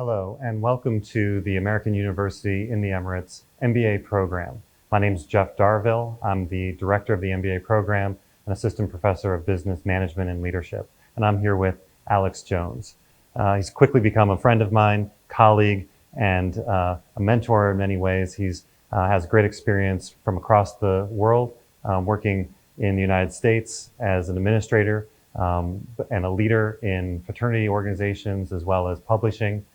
Hello, and welcome to the American University in the Emirates MBA program. My name is Jeff Darville. I'm the director of the MBA program and assistant professor of business management and leadership. And I'm here with Alex Jones. He's quickly become a friend of mine, colleague, and a mentor in many ways. He's has great experience from across the world, working in the United States as an administrator and a leader in fraternity organizations as well as publishing.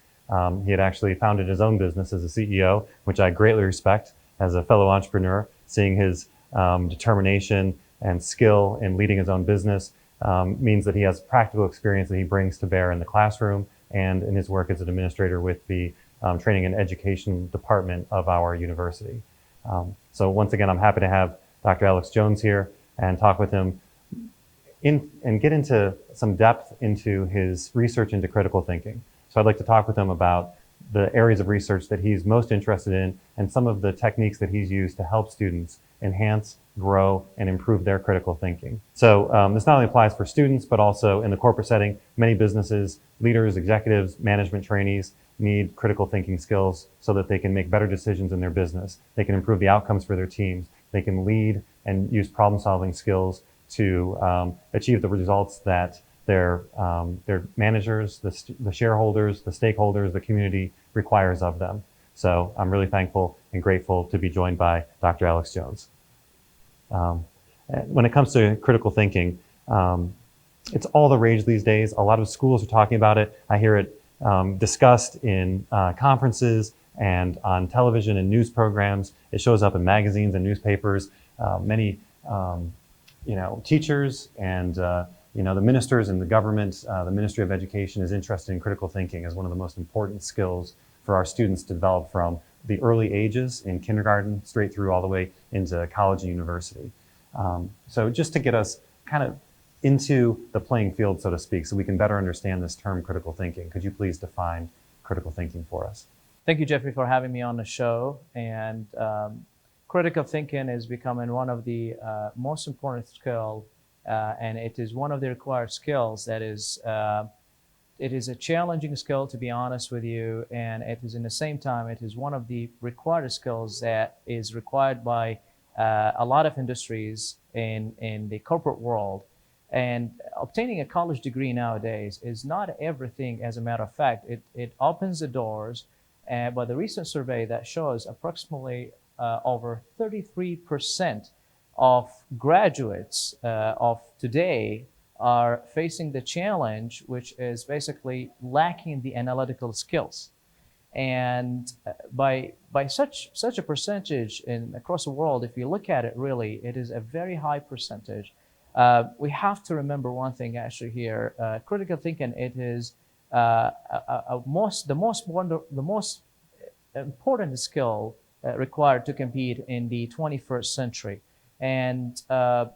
He had actually founded his own business as a CEO, which I greatly respect as a fellow entrepreneur. Seeing his determination and skill in leading his own business means that he has practical experience that he brings to bear in the classroom and in his work as an administrator with the training and education department of our university. So once again, I'm happy to have Dr. Alex Jones here and talk with him and get into some depth into his research into critical thinking. So I'd like to talk with him about the areas of research that he's most interested in and some of the techniques that he's used to help students enhance, grow, and improve their critical thinking. So this not only applies for students, but also in the corporate setting. Many businesses, leaders, executives, management trainees need critical thinking skills so that they can make better decisions in their business. They can improve the outcomes for their teams. They can lead and use problem-solving skills to achieve the results that their managers, the shareholders, the stakeholders, the community requires of them. So I'm really thankful and grateful to be joined by Dr. Alex Jones. When it comes to critical thinking, it's all the rage these days. A lot of schools are talking about it. I hear it discussed in conferences and on television and news programs. It shows up in magazines and newspapers. Many teachers and the ministers in the government, the Ministry of Education is interested in critical thinking as one of the most important skills for our students to develop from the early ages in kindergarten straight through all the way into college and university. So just to get us kind of into the playing field, so to speak, so we can better understand this term critical thinking, could you please define critical thinking for us? Thank you, Jeffrey, for having me on the show. And critical thinking is becoming one of the most important skills, and it is one of the required skills that is, it is a challenging skill, to be honest with you, and it is in the same time, it is one of the required skills that is required by a lot of industries in the corporate world. And obtaining a college degree nowadays is not everything, as a matter of fact. It opens the doors, but the recent survey that shows approximately over 33% of graduates of today are facing the challenge, which is basically lacking the analytical skills. And by such a percentage across the world, if you look at it, really, it is a very high percentage. We have to remember one thing actually here. Critical thinking, it is the most important skill required to compete in the 21st century. And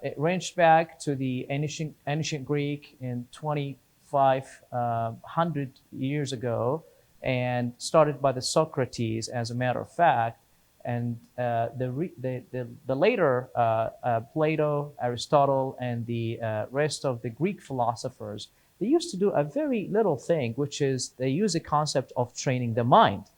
it ranged back to the ancient Greek in 2,500 years ago, and started by the Socrates, as a matter of fact. And the later Plato, Aristotle, and the rest of the Greek philosophers, they used to do a very little thing, which is they use the concept of training the mind.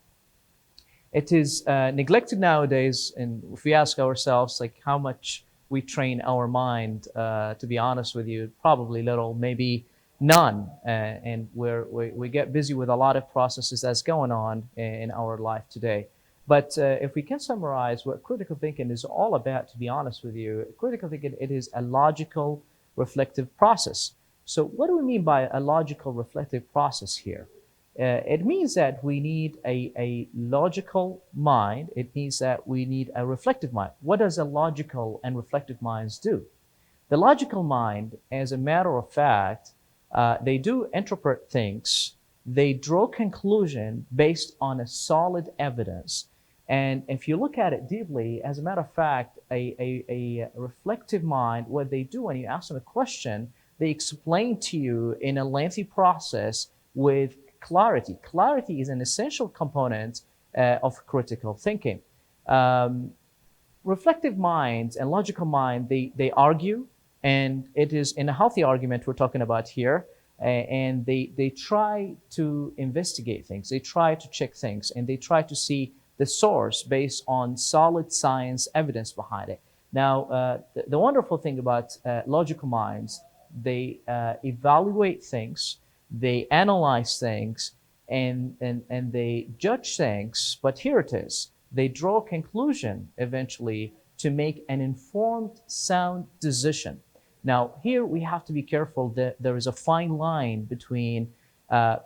It is neglected nowadays, and if we ask ourselves, like, how much we train our mind, to be honest with you, probably little, maybe none. And we get busy with a lot of processes that's going on in our life today. But if we can summarize what critical thinking is all about, to be honest with you, critical thinking, it is a logical, reflective process. So what do we mean by a logical, reflective process here? It means that we need a logical mind. It means that we need a reflective mind. What does a logical and reflective minds do? The logical mind, as a matter of fact, they do interpret things. They draw conclusion based on a solid evidence. And if you look at it deeply, as a matter of fact, a reflective mind, what they do when you ask them a question, they explain to you in a lengthy process with clarity. Clarity is an essential component of critical thinking. Reflective minds and logical mind, they argue, and it is in a healthy argument we're talking about here. and they try to investigate things, they try to check things, and they try to see the source based on solid science evidence behind it. Now, the wonderful thing about logical minds, they evaluate things, they analyze things, and they judge things. But here it is: they draw a conclusion eventually to make an informed, sound decision. Now, here we have to be careful that there is a fine line between a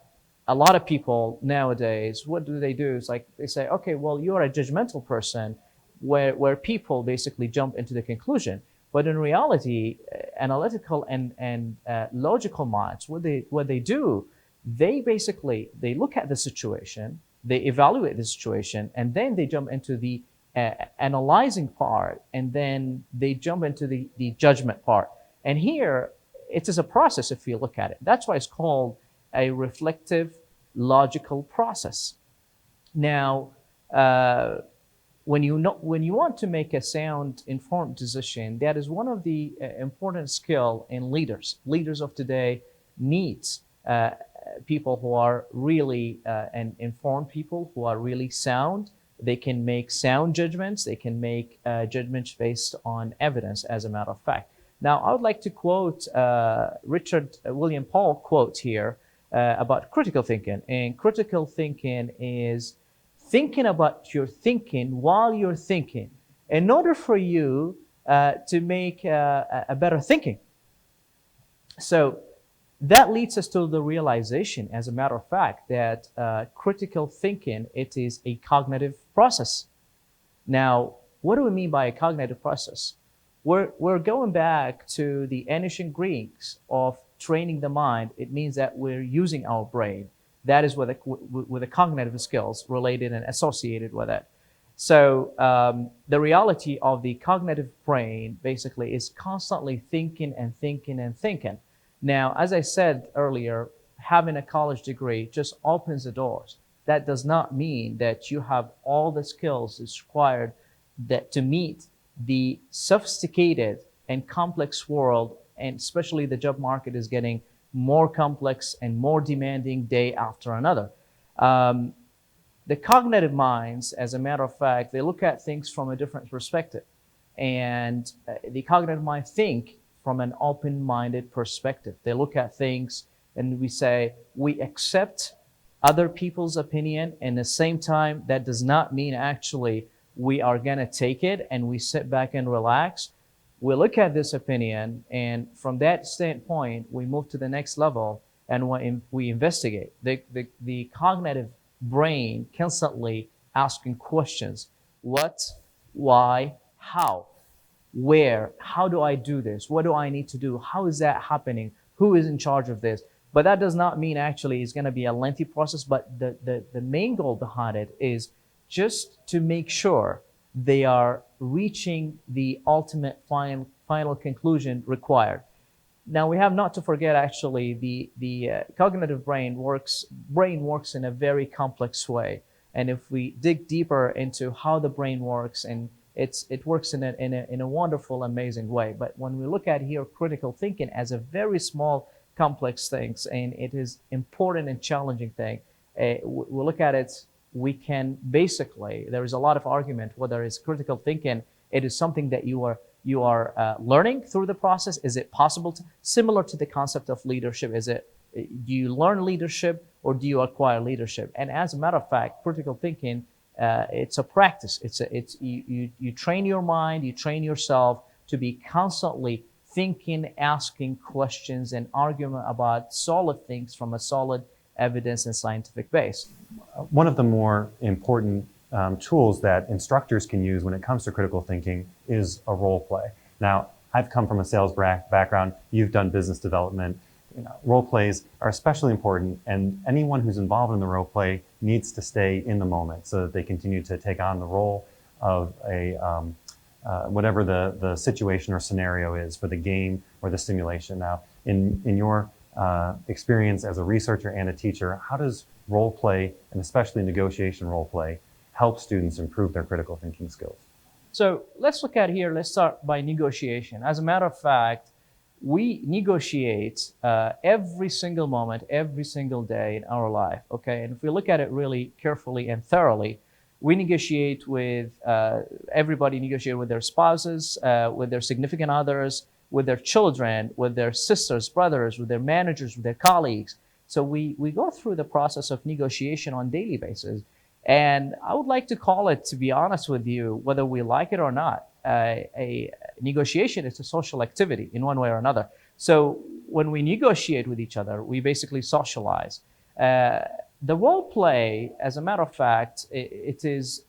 lot of people nowadays. What do? It's like they say, okay, well, you're a judgmental person, where people basically jump into the conclusion. But in reality, analytical and logical minds, what they do, they look at the situation, they evaluate the situation, and then they jump into the analyzing part, and then they jump into the judgment part. And here, it is a process if you look at it. That's why it's called a reflective logical process. Now, when you want to make a sound, informed decision, that is one of the important skill in leaders of today needs people who are really and informed people who are really sound. They can make sound judgments. They can make judgments based on evidence, as a matter of fact. Now, I would like to quote Richard William Paul quote here about critical thinking. And critical thinking is thinking about your thinking while you're thinking, in order for you to make a better thinking. So that leads us to the realization, as a matter of fact, that critical thinking, it is a cognitive process. Now, what do we mean by a cognitive process? We're going back to the ancient Greeks of training the mind. It means that we're using our brain. That is with the cognitive skills related and associated with it. So the reality of the cognitive brain basically is constantly thinking and thinking and thinking. Now, as I said earlier, having a college degree just opens the doors. That does not mean that you have all the skills that's required to meet the sophisticated and complex world, and especially the job market is getting more complex and more demanding day after another. The cognitive minds, as a matter of fact, they look at things from a different perspective. And the cognitive mind think from an open-minded perspective. They look at things and we say, we accept other people's opinion, and at the same time, that does not mean actually we are gonna take it and we sit back and relax. We look at this opinion, and from that standpoint, we move to the next level and we investigate. The cognitive brain constantly asking questions: what, why, how, where, how do I do this? What do I need to do? How is that happening? Who is in charge of this? But that does not mean actually it's going to be a lengthy process, but the main goal behind it is just to make sure they are reaching the ultimate final conclusion required. Now, we have not to forget actually the cognitive brain works in a very complex way. And if we dig deeper into how the brain works, and it works in a wonderful, amazing way. But when we look at here critical thinking as a very small, complex things, and it is important and challenging thing, we look at it, we can basically, there is a lot of argument whether it's critical thinking, it is something that you are learning through the process. Is it possible to, similar to the concept of leadership, do you learn leadership or do you acquire leadership? And as a matter of fact, critical thinking, it's a practice. You train your mind, you train yourself to be constantly thinking, asking questions, and arguing about solid things from a solid evidence and scientific base. One of the more important tools that instructors can use when it comes to critical thinking is a role play. Now, I've come from a sales background. You've done business development. Role plays are especially important, and anyone who's involved in the role play needs to stay in the moment so that they continue to take on the role of whatever the situation or scenario is for the game or the simulation. Now, in your experience as a researcher and a teacher, how does role play, and especially negotiation role play, help students improve their critical thinking skills? So let's look at here, let's start by negotiation. As a matter of fact, we negotiate every single moment, every single day in our life, okay? And if we look at it really carefully and thoroughly, we negotiate with, everybody negotiate with their spouses, with their significant others, with their children, with their sisters, brothers, with their managers, with their colleagues. So we go through the process of negotiation on a daily basis. And I would like to call it, to be honest with you, whether we like it or not, a negotiation is a social activity in one way or another. So when we negotiate with each other, we basically socialize. The role play, as a matter of fact, it is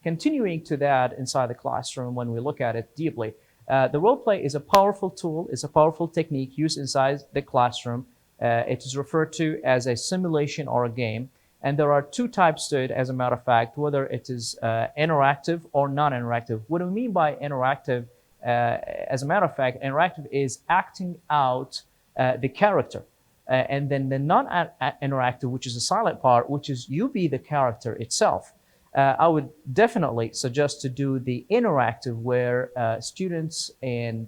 continuing to that inside the classroom when we look at it deeply. The role play is a powerful tool, is a powerful technique used inside the classroom. It is referred to as a simulation or a game. And there are two types to it, as a matter of fact, whether it is interactive or non-interactive. What do we mean by interactive? As a matter of fact, interactive is acting out the character. And then the non-interactive, which is the silent part, which is you be the character itself. I would definitely suggest to do the interactive where students and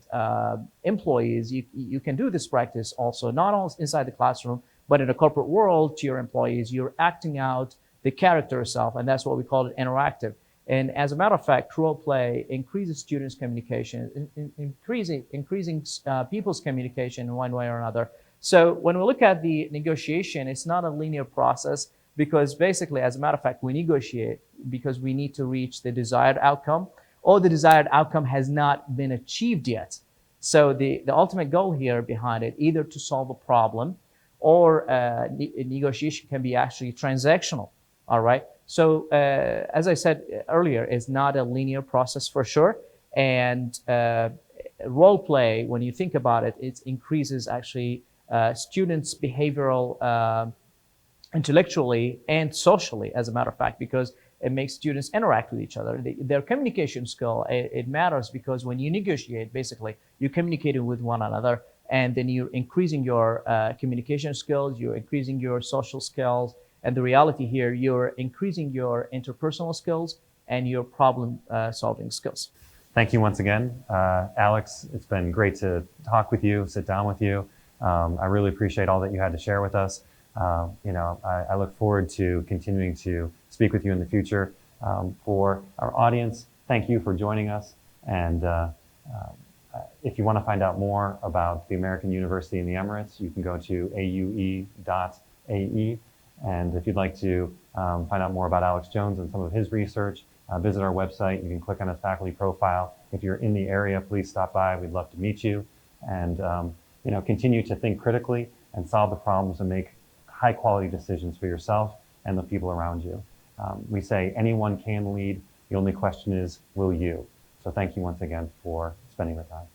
employees, you can do this practice also, not only inside the classroom, but in a corporate world to your employees, you're acting out the character itself, and that's what we call it interactive. And as a matter of fact, role play increases students' communication, increasing people's communication in one way or another. So when we look at the negotiation, it's not a linear process because basically, as a matter of fact, we negotiate because we need to reach the desired outcome, or the desired outcome has not been achieved yet. So the ultimate goal here behind it, either to solve a problem or negotiation can be actually transactional, all right? So as I said earlier, it's not a linear process for sure. And role play, when you think about it, it increases actually students' behavioral, intellectually and socially, as a matter of fact, because it makes students interact with each other. Their communication skill, it matters because when you negotiate, basically, you're communicating with one another, and then you're increasing your communication skills, you're increasing your social skills, and the reality here, you're increasing your interpersonal skills and your problem solving skills. Thank you once again. Alex, it's been great to talk with you, sit down with you. I really appreciate all that you had to share with us. I look forward to continuing to speak with you in the future. For our audience, thank you for joining us. And if you want to find out more about the American University in the Emirates, you can go to aue.ae. And if you'd like to find out more about Alex Jones and some of his research, visit our website. You can click on his faculty profile. If you're in the area, please stop by. We'd love to meet you. And continue to think critically and solve the problems and make high quality decisions for yourself and the people around you. We say anyone can lead. The only question is, will you? So thank you once again for spending the time.